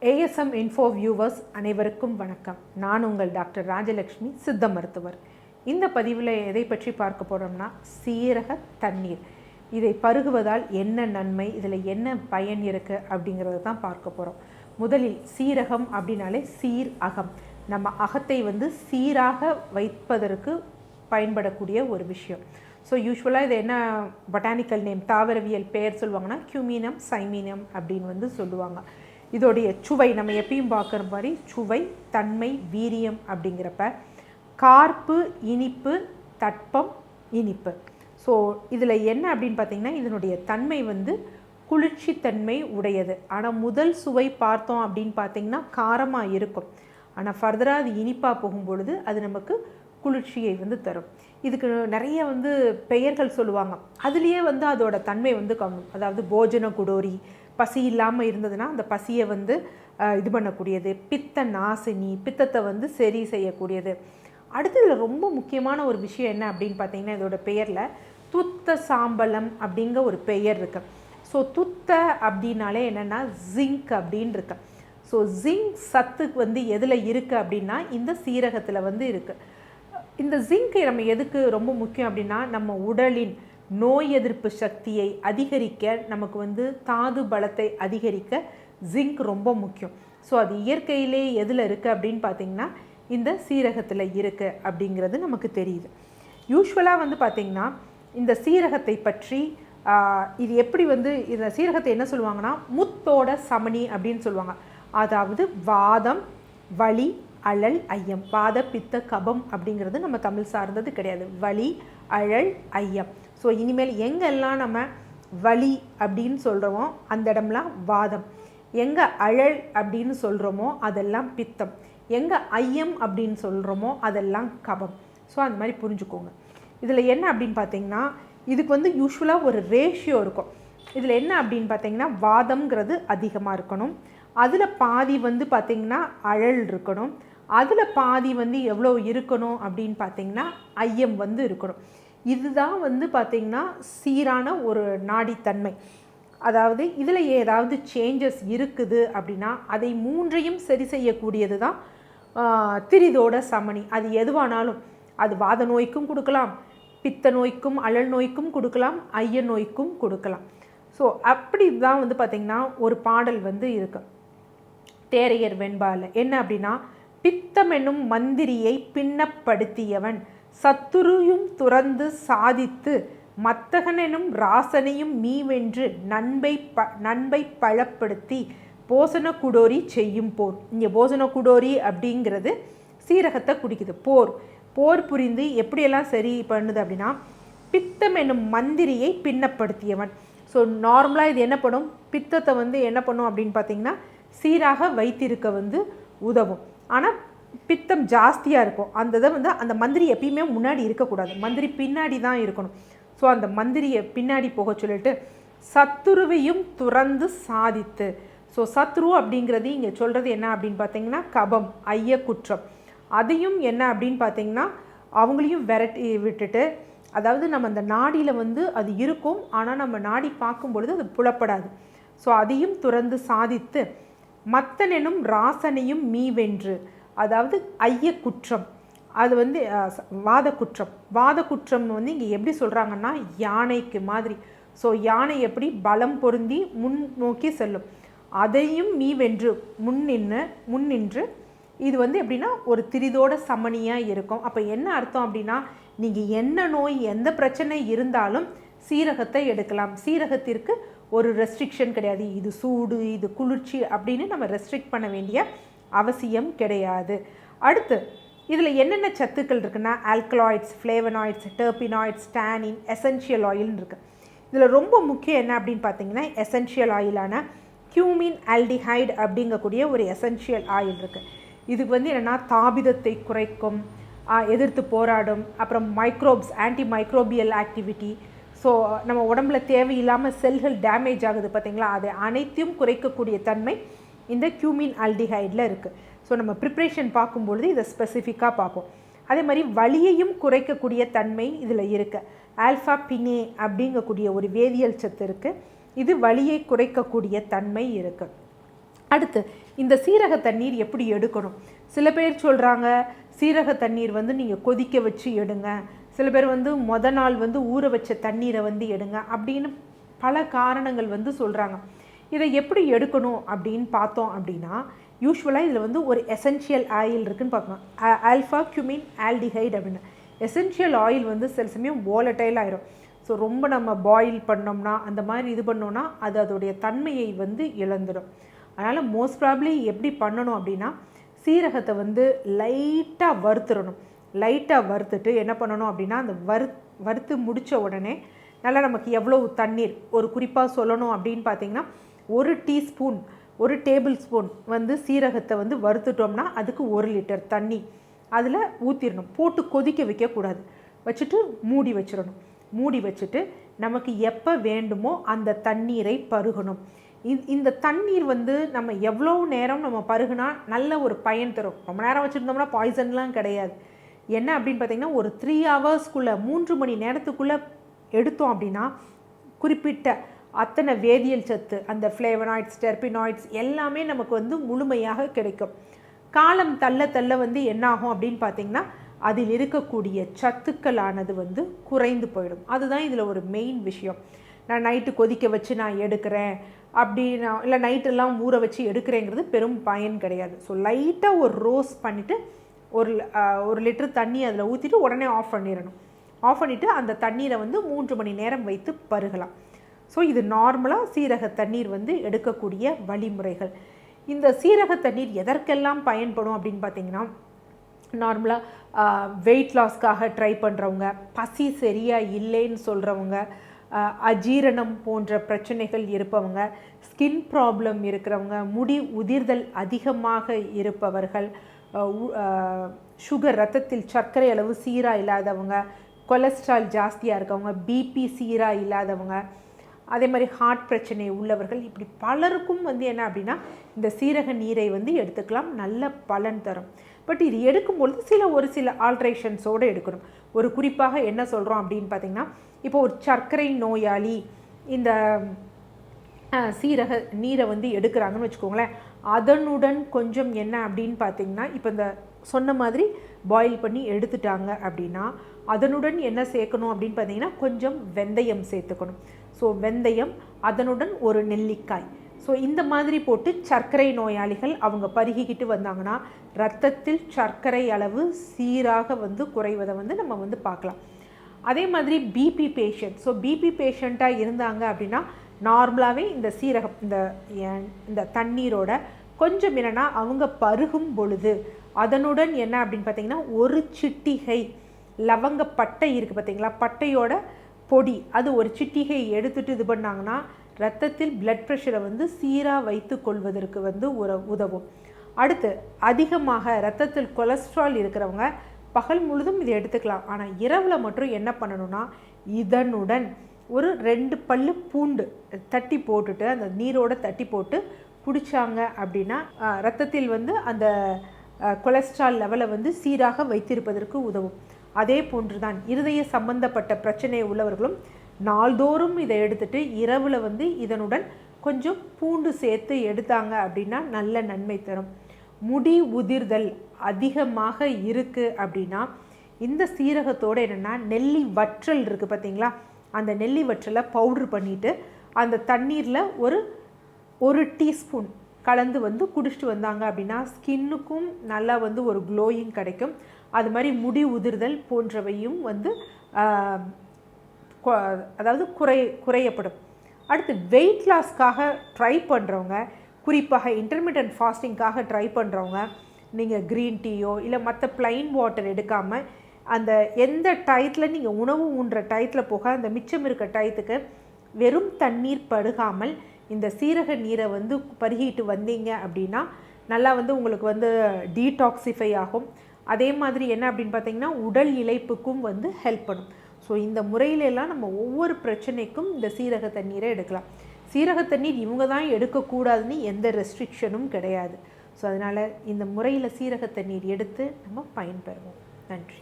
ASM info viewers அனைவருக்கும் வணக்கம். நான் உங்கள் டாக்டர் ராஜலக்ஷ்மி, சித்த மருத்துவர். இந்த பதிவில் எதை பற்றி பார்க்க போகிறோம்னா, சீரக தண்ணீர். இதை பருகுவதால் என்ன நன்மை, இதில் என்ன பயன் இருக்குது அப்படிங்கிறத தான் பார்க்க போகிறோம். முதலில் சீரகம் அப்படின்னாலே சீர் அகம், நம்ம அகத்தை சீராக வைப்பதற்கு பயன்படக்கூடிய ஒரு விஷயம். ஸோ யூஸ்வலாக இது என்ன பொட்டானிக்கல் நேம், தாவரவியல் பெயர் சொல்லுவாங்கன்னா கியூமினம் சைமீனம் அப்படின்னு சொல்லுவாங்க. இதோடைய சுவை நம்ம எப்பயும் பார்க்குற மாதிரி சுவை, தன்மை, வீரியம் அப்படிங்கிறப்ப கார்ப்பு, இனிப்பு, தட்பம், இனிப்பு. ஸோ இதில் என்ன அப்படின்னு பார்த்திங்கன்னா, இதனுடைய தன்மை குளிர்ச்சி தன்மை உடையது. ஆனால் முதல் சுவை பார்த்தோம் அப்படின்னு பார்த்திங்கன்னா காரமாக இருக்கும். ஆனால் ஃபர்தராக அது இனிப்பாக போகும்பொழுது அது நமக்கு குளிர்ச்சியை தரும். இதுக்கு நிறைய பெயர்கள் சொல்லுவாங்க. அதுலேயே அதோட தன்மை காணும். அதாவது போஜன குடோரி, பசி இல்லாமல் இருந்ததுன்னா அந்த பசியை இது பண்ணக்கூடியது. பித்த நாசினி, பித்தத்தை சரி செய்யக்கூடியது. அடுத்து இதில் ரொம்ப முக்கியமான ஒரு விஷயம் என்ன அப்படின்னு பார்த்தீங்கன்னா, இதோட பெயரில் துத்த சாம்பலம் அப்படிங்கிற ஒரு பெயர் இருக்கு. ஸோ துத்த அப்படின்னாலே என்னென்னா ஜிங்க் அப்படின்னு இருக்கு. ஸோ ஜிங்க் சத்து எதில் இருக்குது அப்படின்னா இந்த சீரகத்தில் இருக்குது. இந்த ஜிங்க் நம்ம எதுக்கு ரொம்ப முக்கியம் அப்படின்னா, நம்ம உடலின் நோய் எதிர்ப்பு சக்தியை அதிகரிக்க, நமக்கு தாது பலத்தை அதிகரிக்க ஜிங்க் ரொம்ப முக்கியம். ஸோ அது இயற்கையிலே எதில் இருக்குது அப்படின்னு பார்த்திங்கன்னா இந்த சீரகத்தில் இருக்குது அப்படிங்கிறது நமக்கு தெரியுது. யூஸ்வலாக பார்த்திங்கன்னா இந்த சீரகத்தை பற்றி இது எப்படி இந்த சீரகத்தை என்ன சொல்லுவாங்கன்னா, முத்தோட சமணி அப்படின்னு சொல்லுவாங்க. அதாவது வாதம், வலி, அழல், ஐயம். வாத, பித்த, கபம் அப்படிங்கிறது நம்ம தமிழ் சார்ந்தது கிடையாது. வலி, அழல், ஐயம். ஸோ இனிமேல் எங்கெல்லாம் நம்ம வலி அப்படின்னு சொல்கிறோமோ அந்த இடம்லாம் வாதம், எங்கே அழல் அப்படின்னு சொல்கிறோமோ அதெல்லாம் பித்தம், எங்கே ஐயம் அப்படின்னு சொல்கிறோமோ அதெல்லாம் கபம். ஸோ அந்த மாதிரி புரிஞ்சுக்கோங்க. இதில் என்ன அப்படின்னு பார்த்தீங்கன்னா, இதுக்கு யூஸ்வலாக ஒரு ரேஷியோ இருக்கும். இதில் என்ன அப்படின்னு பார்த்தீங்கன்னா, வாதம்ங்கிறது அதிகமாக இருக்கணும், அதில் பாதி பார்த்திங்கன்னா அழல் இருக்கணும், அதில் பாதி எவ்வளோ இருக்கணும் அப்படின்னு பார்த்திங்கன்னா ஐயம் இருக்கணும். இதுதான் பார்த்திங்கன்னா சீரான ஒரு நாடித்தன்மை. அதாவது இதில் ஏதாவது சேஞ்சஸ் இருக்குது அப்படின்னா அதை மூன்றையும் சரி செய்யக்கூடியது தான் திரிதோட சமணி. அது எதுவானாலும், அது வாத நோய்க்கும் கொடுக்கலாம், பித்த நோய்க்கும் அழல் நோய்க்கும் கொடுக்கலாம், ஐய நோய்க்கும் கொடுக்கலாம். ஸோ அப்படி தான் பார்த்திங்கன்னா ஒரு பாடல் இருக்கு தேரையர் வெண்பாவில். என்ன அப்படின்னா, பித்தம் என்னும் மந்திரியை பின்னப்படுத்தியவன் சத்துருயும் துறந்து சாதித்து மத்தகன் எனும் ராசனையும் மீவென்று நண்பை பழப்படுத்தி போசன குடோரி செய்யும் போர். இங்கே போசன குடோரி அப்படிங்கிறது சீரகத்தை குடிக்குது. போர் புரிந்து எப்படியெல்லாம் சரி பண்ணுது அப்படின்னா, பித்தம் என்னும் மந்திரியை பின்னப்படுத்தியவன். ஸோ நார்மலாக இது என்ன பண்ணும், பித்தத்தை என்ன பண்ணும் அப்படின்னு பார்த்தீங்கன்னா சீராக வைத்திருக்க உதவும். ஆனால் பித்தம் ஜாஸ்தியாக இருக்கும். அந்த இதை அந்த மந்திரி எப்பயுமே முன்னாடி இருக்கக்கூடாது, மந்திரி பின்னாடி தான் இருக்கணும். ஸோ அந்த மந்திரியை பின்னாடி போக சொல்லிட்டு சத்துருவையும் துறந்து சாதித்து. ஸோ சத்ரு அப்படிங்கிறது இங்கே சொல்கிறது என்ன அப்படின்னு பார்த்தீங்கன்னா கபம், ஐய குற்றம். அதையும் என்ன அப்படின்னு பார்த்தீங்கன்னா அவங்களையும் விரட்டி விட்டுட்டு, அதாவது நம்ம அந்த நாடியில் அது இருக்கும், ஆனால் நம்ம நாடி பார்க்கும் பொழுது அது புலப்படாது. ஸோ அதையும் துறந்து சாதித்து மத்தனெனும் ராசனையும் மீவென்று, அதாவது ஐய குற்றம், அது வாத குற்றம். வாத குற்றம் இங்கே எப்படி சொல்கிறாங்கன்னா யானைக்கு மாதிரி. ஸோ யானை எப்படி பலம் பொருந்தி முன் நோக்கி செல்லும், அதையும் மீவென்று முன்னின்று இது எப்படின்னா ஒரு திரிதோட சமணியாக இருக்கும். அப்போ என்ன அர்த்தம் அப்படின்னா, நீங்கள் என்ன நோய் எந்த பிரச்சனை இருந்தாலும் சீரகத்தை எடுக்கலாம். சீரகத்திற்கு ஒரு ரெஸ்ட்ரிக்ஷன் கிடையாது. இது சூடு, இது குளிர்ச்சி அப்படின்னு நம்ம ரெஸ்ட்ரிக்ட் பண்ண வேண்டிய அவசியம் கிடையாது. அடுத்து இதில் என்னென்ன சத்துக்கள் இருக்குன்னா, ஆல்கலாய்ட்ஸ், ஃப்ளேவனாய்ட்ஸ், டெர்பினாய்ட்ஸ், ஸ்டானின், எசென்ஷியல் ஆயில்னு இருக்குது. இதில் ரொம்ப முக்கியம் என்ன அப்படின்னு பார்த்தீங்கன்னா, எசென்ஷியல் ஆயிலான கியூமின் ஆல்டிஹைடு அப்படிங்கக்கூடிய ஒரு எசென்ஷியல் ஆயில் இருக்குது. இதுக்கு என்னென்னா தாபிதத்தை குறைக்கும், எதிர்த்து போராடும், அப்புறம் microbes, anti microbial activity. So நம்ம உடம்புல தேவையில்லாமல் செல்கள் டேமேஜ் ஆகுது பார்த்திங்களா, அதை அனைத்தையும் குறைக்கக்கூடிய தன்மை இந்த கியூமின் ஆல்டிஹைடில் இருக்குது. ஸோ நம்ம ப்ரிப்ரேஷன் பார்க்கும்பொழுது இதை ஸ்பெசிஃபிக்காக பார்ப்போம். அதே மாதிரி வலியையும் குறைக்கக்கூடிய தன்மை இதில் இருக்குது. ஆல்ஃபா பினே அப்படிங்கக்கூடிய ஒரு வேதியியல் சத்து இருக்குது. இது வலியை குறைக்கக்கூடிய தன்மை இருக்குது. அடுத்து இந்த சீரக தண்ணீர் எப்படி எடுக்கணும்? சில பேர் சொல்கிறாங்க சீரக தண்ணீர் வந்து நீங்கள் கொதிக்க வச்சு எடுங்க, சில பேர் வந்து நாள் வந்து ஊற வச்ச தண்ணீரை வந்து எடுங்க அப்படின்னு பல காரணங்கள் வந்து சொல்கிறாங்க. இதை எப்படி எடுக்கணும் அப்படின்னு பார்த்தோம் அப்படின்னா, யூஸ்வலாக இதில் வந்து ஒரு எசென்ஷியல் ஆயில் இருக்குதுன்னு பார்க்கணும். ஆல்ஃபா கியூமின் ஆல்டிஹைட் அப்படின்னு. எசென்ஷியல் ஆயில் வந்து சில சமயம் வாலடைல் ஆயிரும். ஸோ ரொம்ப நம்ம பாயில் பண்ணோம்னா அந்த மாதிரி இது பண்ணோன்னா அது அதோடைய தன்மையை வந்து இழந்துடும். அதனால் மோஸ்ட் ப்ராப்ளி எப்படி பண்ணணும் அப்படின்னா, சீரகத்தை வந்து லைட்டாக வறுத்துடணும். லைட்டாக வறுத்துட்டு என்ன பண்ணணும் அப்படின்னா, அந்த வறுத்து முடித்த உடனே நல்லா நமக்கு எவ்வளோ தண்ணீர், ஒரு குறிப்பாக சொல்லணும் அப்படின்னு பார்த்திங்கன்னா, 1 டேபிள் ஸ்பூன் வந்து சீரகத்தை வந்து வறுத்துட்டோம்னா அதுக்கு 1 லிட்டர் தண்ணி அதில் ஊற்றிடணும். போட்டு கொதிக்க வைக்கக்கூடாது. வச்சுட்டு மூடி வச்சிடணும். மூடி வச்சுட்டு நமக்கு எப்போ வேண்டுமோ அந்த தண்ணீரை பருகணும். இந்த தண்ணீர் வந்து நம்ம எவ்வளோ நேரம் நம்ம பருகுனா நல்ல ஒரு பயன் தரும். ரொம்ப நேரம் வச்சுருந்தோம்னா பாய்சன்லாம் கிடையாது. என்ன அப்படின்னு பார்த்திங்கன்னா, ஒரு 3 ஹவர்ஸ்க்குள்ளே 3 மணி நேரத்துக்குள்ளே எடுத்தோம் அப்படின்னா குறிப்பிட்ட அத்தனை வேதியியல் சத்து, அந்த ஃப்ளேவனாய்ட்ஸ், டெர்பினாய்ட்ஸ் எல்லாமே நமக்கு வந்து முழுமையாக கிடைக்கும். காலம் தள்ள தள்ள வந்து என்னாகும் அப்படின்னு பார்த்திங்கன்னா, அதில் இருக்கக்கூடிய சத்துக்களானது வந்து குறைந்து போயிடும். அதுதான் இதில் ஒரு மெயின் விஷயம். நான் நைட்டு கொதிக்க வச்சு நான் எடுக்கிறேன் அப்படின்னா, இல்லை நைட்டெல்லாம் ஊற வச்சு எடுக்கிறேங்கிறது பெரும் பயன் கிடையாது. ஸோ லைட்டாக ஒரு ரோஸ்ட் பண்ணிவிட்டு 1 லிட்டர் தண்ணி அதில் ஊற்றிட்டு உடனே ஆஃப் பண்ணிடணும். ஆஃப் பண்ணிவிட்டு அந்த தண்ணீரை வந்து 3 மணி நேரம் வைத்து பருகலாம். ஸோ இது நார்மலாக சீரக தண்ணீர் வந்து எடுக்கக்கூடிய வழிமுறைகள். இந்த சீரக தண்ணீர் எதற்கெல்லாம் பயன்படும் அப்படின்னு பார்த்திங்கன்னா, நார்மலாக வெயிட் லாஸ்க்காக ட்ரை பண்ணுறவங்க, பசி சரியாக இல்லைன்னு சொல்கிறவங்க, அஜீரணம் போன்ற பிரச்சனைகள் இருப்பவங்க, ஸ்கின் ப்ராப்ளம் இருக்கிறவங்க, முடி உதிர்தல் அதிகமாக இருப்பவர்கள், சுகர் ரத்தத்தில் சர்க்கரை அளவு சீராக இல்லாதவங்க, கொலஸ்ட்ரால் ஜாஸ்தியாக இருக்கவங்க, பிபி சீராக இல்லாதவங்க, அதே மாதிரி ஹார்ட் பிரச்சனை உள்ளவர்கள், இப்படி பலருக்கும் வந்து என்ன அப்படின்னா இந்த சீரக நீரை வந்து எடுத்துக்கலாம். நல்ல பலன் தரும். பட் இது எடுக்கும்பொழுது ஒரு சில ஆல்ட்ரேஷன்ஸோடு எடுக்கணும். ஒரு குறிப்பாக என்ன சொல்கிறோம் அப்படின்னு பார்த்திங்கன்னா, இப்போ ஒரு சர்க்கரை நோயாளி இந்த சீரக நீரை வந்து எடுக்கிறாங்கன்னு வச்சுக்கோங்களேன். அதனுடன் கொஞ்சம் என்ன அப்படின்னு பார்த்திங்கன்னா, இப்போ இந்த சொன்ன மாதிரி பாயில் பண்ணி எடுத்துட்டாங்க அப்படின்னா அதனுடன் என்ன சேர்க்கணும் அப்படின்னு பார்த்திங்கன்னா, கொஞ்சம் வெந்தயம் சேர்த்துக்கணும். ஸோ வெந்தயம், அதனுடன் ஒரு நெல்லிக்காய். ஸோ இந்த மாதிரி போட்டு சர்க்கரை நோயாளிகள் அவங்க பருகிக்கிட்டு வந்தாங்கன்னா இரத்தத்தில் சர்க்கரை அளவு சீராக வந்து குறைவதை வந்து நம்ம வந்து பார்க்கலாம். அதே மாதிரி பிபி பேஷண்ட், ஸோ பிபி பேஷண்ட்டாக இருந்தாங்க அப்படின்னா நார்மலாகவே இந்த சீரகம் இந்த தண்ணீரோட கொஞ்சம் என்னென்னா அவங்க பருகும் பொழுது அதனுடன் என்ன அப்படின்னு பார்த்திங்கன்னா, 1 சிட்டிகை லவங்கப்பட்டை இருக்குது பார்த்திங்களா, பட்டையோட பொடி, அது 1 சிட்டிகை எடுத்துகிட்டு இது பண்ணாங்கன்னா இரத்தத்தில் பிளட் ப்ரெஷரை வந்து சீராக வைத்து கொள்வதற்கு வந்து உதவும். அடுத்து அதிகமாக இரத்தத்தில் கொலஸ்ட்ரால் இருக்கிறவங்க பகல் முழுதும் இதை எடுத்துக்கலாம். ஆனால் இரவில் மட்டும் என்ன பண்ணணும்னா, இதனுடன் ஒரு 2 பல்லு பூண்டு தட்டி போட்டுட்டு அந்த நீரோட தட்டி போட்டு குடித்தாங்க அப்படின்னா இரத்தத்தில் வந்து அந்த கொலஸ்ட்ரால் லெவலை வந்து சீராக வைத்திருப்பதற்கு உதவும். அதே போன்று தான் இருதய சம்பந்தப்பட்ட பிரச்சனை உள்ளவர்களும் நாள்தோறும் இதை எடுத்துட்டு இரவில் வந்து இதனுடன் கொஞ்சம் பூண்டு சேர்த்து எடுத்தாங்க அப்படின்னா நல்ல நன்மை தரும். முடி உதிர்தல் அதிகமாக இருக்குது அப்படின்னா இந்த சீரகத்தோடு என்னென்னா நெல்லி வற்றல் இருக்குது பார்த்திங்களா, அந்த நெல்லி வற்றலை பவுட்ரு பண்ணிவிட்டு அந்த தண்ணீரில் ஒரு டீஸ்பூன் கலந்து வந்து குடிச்சிட்டு வந்தாங்க அப்படின்னா ஸ்கின்னுக்கும் நல்லா வந்து ஒரு க்ளோயிங் கிடைக்கும். அது மாதிரி முடி உதிர்தல் போன்றவையும் வந்து அதாவது குறையப்படும். அடுத்து வெயிட் லாஸ்க்காக ட்ரை பண்ணுறவங்க, குறிப்பாக இன்டர்மீடியன்ட் ஃபாஸ்டிங்காக ட்ரை பண்ணுறவங்க, நீங்கள் க்ரீன் டீயோ இல்லை மற்ற ப்ளைன் வாட்டர் எடுக்காமல் அந்த எந்த டயத்தில் நீங்கள் உணவு உண்ற டயத்தில் போக அந்த மிச்சம் இருக்க டயத்துக்கு வெறும் தண்ணீர் பருகாமல் இந்த சீரக நீரை வந்து பருகிட்டு வந்தீங்க அப்படின்னா நல்லா வந்து உங்களுக்கு வந்து டீடாக்சிஃபை ஆகும். அதே மாதிரி என்ன அப்படின்னு பார்த்தீங்கன்னா உடல் இளைப்புக்கும் வந்து ஹெல்ப் பண்ணும். ஸோ இந்த முறையிலெல்லாம் நம்ம ஒவ்வொரு பிரச்சனைக்கும் இந்த சீரக தண்ணீரை எடுக்கலாம். சீரக தண்ணீர் இவங்க தான் எடுக்கக்கூடாதுன்னு எந்த ரெஸ்ட்ரிக்ஷனும் கிடையாது. ஸோ அதனால் இந்த முறையில் சீரக தண்ணீர் எடுத்து நம்ம பயன்பெறுவோம். நன்றி.